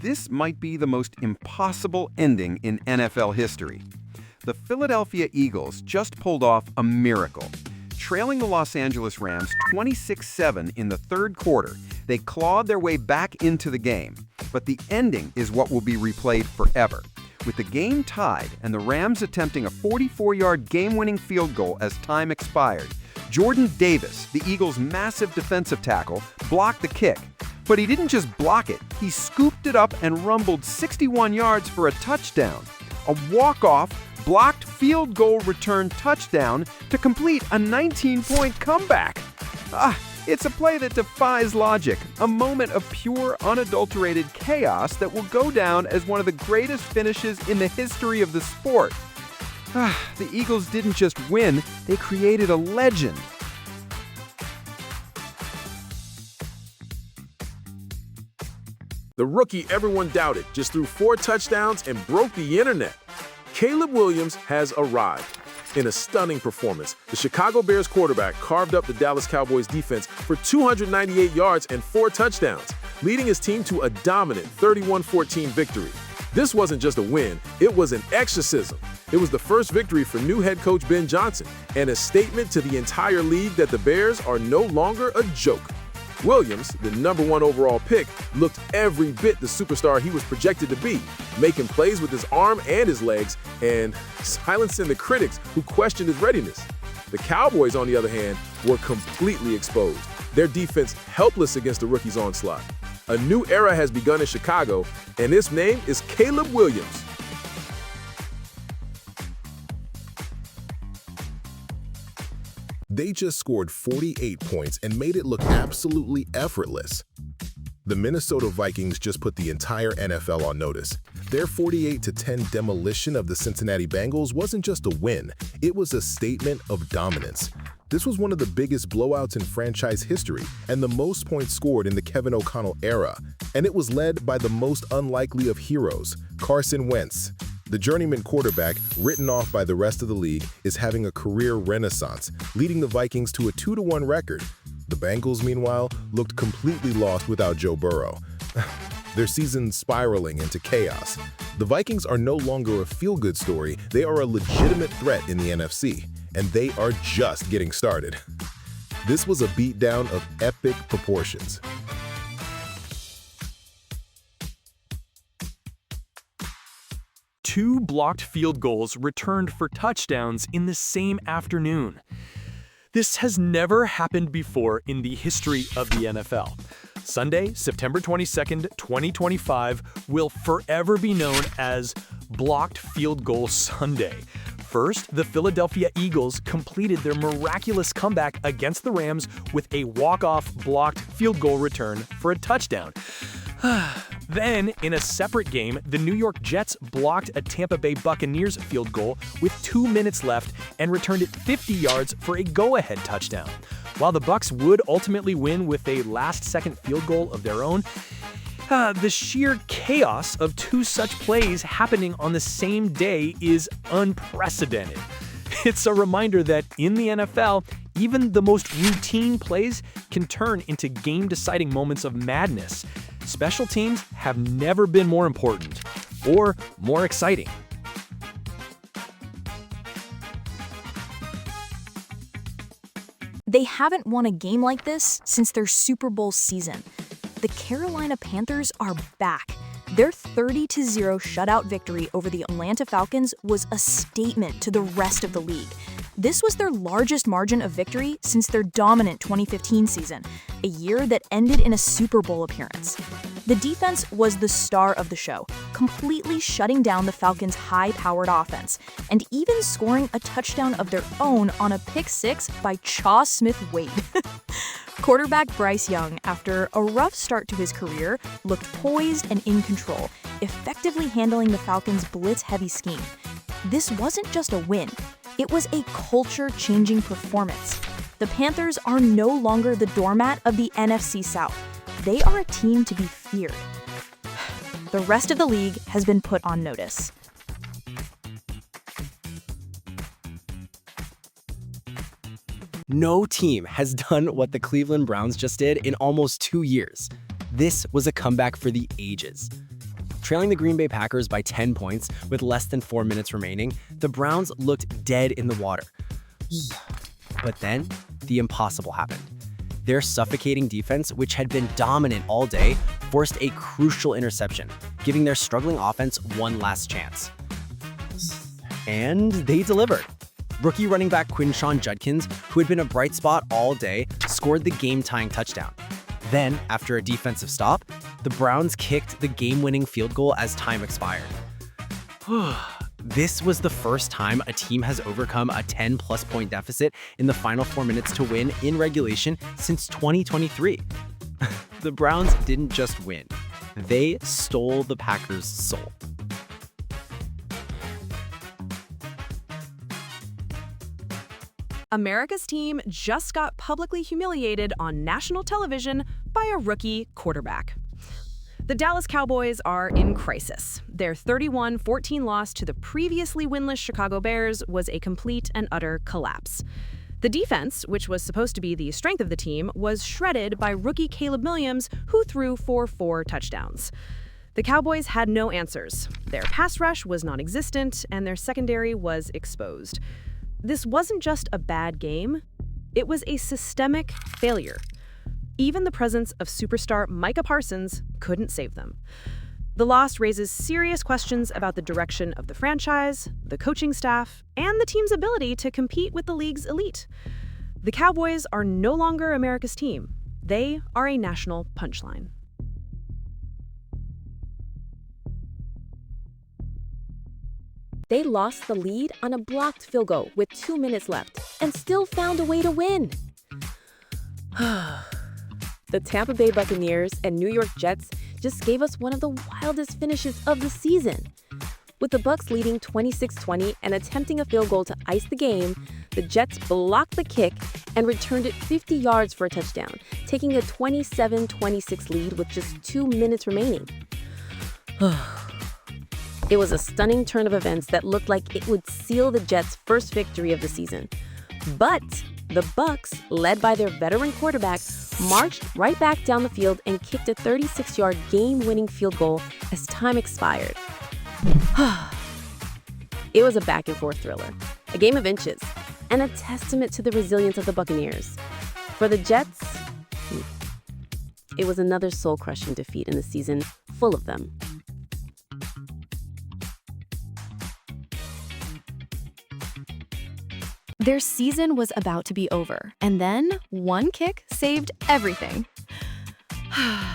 this might be the most impossible ending in NFL history. The Philadelphia Eagles just pulled off a miracle. Trailing the Los Angeles Rams 26-7 in the third quarter, they clawed their way back into the game. But the ending is what will be replayed forever. With the game tied and the Rams attempting a 44-yard game-winning field goal as time expired, Jordan Davis, the Eagles' massive defensive tackle, blocked the kick. But he didn't just block it, he scooped it up and rumbled 61 yards for a touchdown. A walk-off, blocked field goal return touchdown to complete a 19-point comeback. It's a play that defies logic, a moment of pure, unadulterated chaos that will go down as one of the greatest finishes in the history of the sport. The Eagles didn't just win, they created a legend. The rookie everyone doubted just threw 4 touchdowns and broke the internet. Caleb Williams has arrived. In a stunning performance, the Chicago Bears quarterback carved up the Dallas Cowboys defense for 298 yards and 4 touchdowns, leading his team to a dominant 31-14 victory. This wasn't just a win, it was an exorcism. It was the first victory for new head coach Ben Johnson, and a statement to the entire league that the Bears are no longer a joke. Williams, the #1 overall pick, looked every bit the superstar he was projected to be, making plays with his arm and his legs, and silencing the critics who questioned his readiness. The Cowboys, on the other hand, were completely exposed, their defense helpless against the rookie's onslaught. A new era has begun in Chicago, and his name is Caleb Williams. They just scored 48 points and made it look absolutely effortless. The Minnesota Vikings just put the entire NFL on notice. Their 48-10 demolition of the Cincinnati Bengals wasn't just a win, it was a statement of dominance. This was one of the biggest blowouts in franchise history and the most points scored in the Kevin O'Connell era, and it was led by the most unlikely of heroes, Carson Wentz. The journeyman quarterback, written off by the rest of the league, is having a career renaissance, leading the Vikings to a 2-1 record. The Bengals, meanwhile, looked completely lost without Joe Burrow. Their season spiraling into chaos. The Vikings are no longer a feel-good story, they are a legitimate threat in the NFC, and they are just getting started. This was a beatdown of epic proportions. Two blocked field goals returned for touchdowns in the same afternoon. This has never happened before in the history of the NFL. Sunday, September 22nd, 2025 will forever be known as Blocked Field Goal Sunday. First, the Philadelphia Eagles completed their miraculous comeback against the Rams with a walk-off blocked field goal return for a touchdown. Then, in a separate game, the New York Jets blocked a Tampa Bay Buccaneers field goal with 2 minutes left and returned it 50 yards for a go-ahead touchdown. While the Bucs would ultimately win with a last-second field goal of their own, the sheer chaos of 2 such plays happening on the same day is unprecedented. It's a reminder that in the NFL, even the most routine plays can turn into game-deciding moments of madness. Special teams have never been more important or more exciting. They haven't won a game like this since their Super Bowl season. The Carolina Panthers are back. Their 30-0 shutout victory over the Atlanta Falcons was a statement to the rest of the league. This was their largest margin of victory since their dominant 2015 season, a year that ended in a Super Bowl appearance. The defense was the star of the show, completely shutting down the Falcons' high-powered offense, and even scoring a touchdown of their own on a pick-6 by Chaw Smith-Wade. Quarterback Bryce Young, after a rough start to his career, looked poised and in control, effectively handling the Falcons' blitz-heavy scheme. This wasn't just a win. It was a culture-changing performance. The Panthers are no longer the doormat of the NFC South. They are a team to be feared. The rest of the league has been put on notice. No team has done what the Cleveland Browns just did in almost 2 years. This was a comeback for the ages. Trailing the Green Bay Packers by 10 points with less than 4 minutes remaining, the Browns looked dead in the water. But then, the impossible happened. Their suffocating defense, which had been dominant all day, forced a crucial interception, giving their struggling offense one last chance. And they delivered. Rookie running back Quinshawn Judkins, who had been a bright spot all day, scored the game-tying touchdown. Then, after a defensive stop, the Browns kicked the game-winning field goal as time expired. This was the first time a team has overcome a 10-plus point deficit in the final 4 minutes to win in regulation since 2023. The Browns didn't just win. They stole the Packers' soul. America's team just got publicly humiliated on national television by a rookie quarterback. The Dallas Cowboys are in crisis. Their 31-14 loss to the previously winless Chicago Bears was a complete and utter collapse. The defense, which was supposed to be the strength of the team, was shredded by rookie Caleb Williams, who threw for 4 touchdowns. The Cowboys had no answers. Their pass rush was non-existent, and their secondary was exposed. This wasn't just a bad game, it was a systemic failure. Even the presence of superstar Micah Parsons couldn't save them. The loss raises serious questions about the direction of the franchise, the coaching staff, and the team's ability to compete with the league's elite. The Cowboys are no longer America's team. They are a national punchline. They lost the lead on a blocked field goal with 2 minutes left and still found a way to win. The Tampa Bay Buccaneers and New York Jets just gave us one of the wildest finishes of the season. With the Bucs leading 26-20 and attempting a field goal to ice the game, the Jets blocked the kick and returned it 50 yards for a touchdown, taking a 27-26 lead with just 2 minutes remaining. It was a stunning turn of events that looked like it would seal the Jets' first victory of the season. But the Bucs, led by their veteran quarterback, marched right back down the field and kicked a 36-yard game-winning field goal as time expired. It was a back-and-forth thriller, a game of inches, and a testament to the resilience of the Buccaneers. For the Jets, it was another soul-crushing defeat in the season full of them. Their season was about to be over, and then one kick saved everything.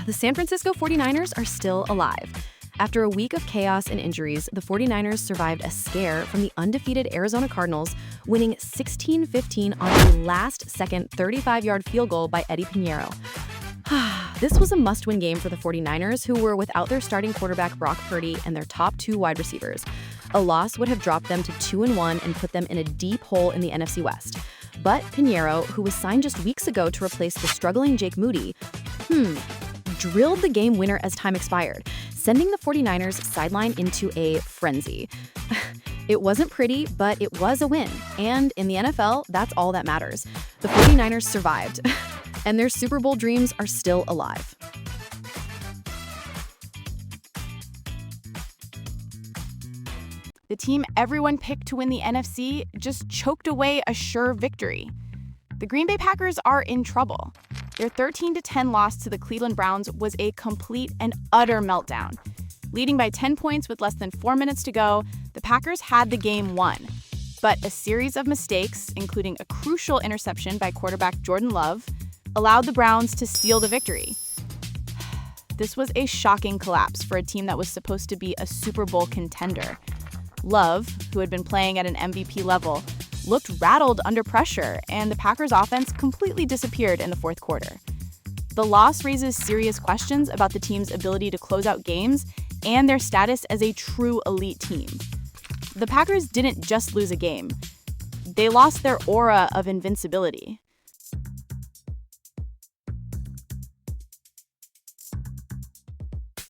The San Francisco 49ers are still alive. After a week of chaos and injuries, the 49ers survived a scare from the undefeated Arizona Cardinals, winning 16-15 on a last-second 35-yard field goal by Eddie Pinheiro. This was a must-win game for the 49ers, who were without their starting quarterback Brock Purdy and their top 2 wide receivers. A loss would have dropped them to 2-1 and put them in a deep hole in the NFC West. But Pinheiro, who was signed just weeks ago to replace the struggling Jake Moody, drilled the game winner as time expired, sending the 49ers sideline into a frenzy. It wasn't pretty, but it was a win. And in the NFL, that's all that matters. The 49ers survived, and their Super Bowl dreams are still alive. The team everyone picked to win the NFC just choked away a sure victory. The Green Bay Packers are in trouble. Their 13-10 loss to the Cleveland Browns was a complete and utter meltdown. Leading by 10 points with less than 4 minutes to go, the Packers had the game won. But a series of mistakes, including a crucial interception by quarterback Jordan Love, allowed the Browns to steal the victory. This was a shocking collapse for a team that was supposed to be a Super Bowl contender. Love, who had been playing at an MVP level, looked rattled under pressure, and the Packers' offense completely disappeared in the fourth quarter. The loss raises serious questions about the team's ability to close out games and their status as a true elite team. The Packers didn't just lose a game. They lost their aura of invincibility.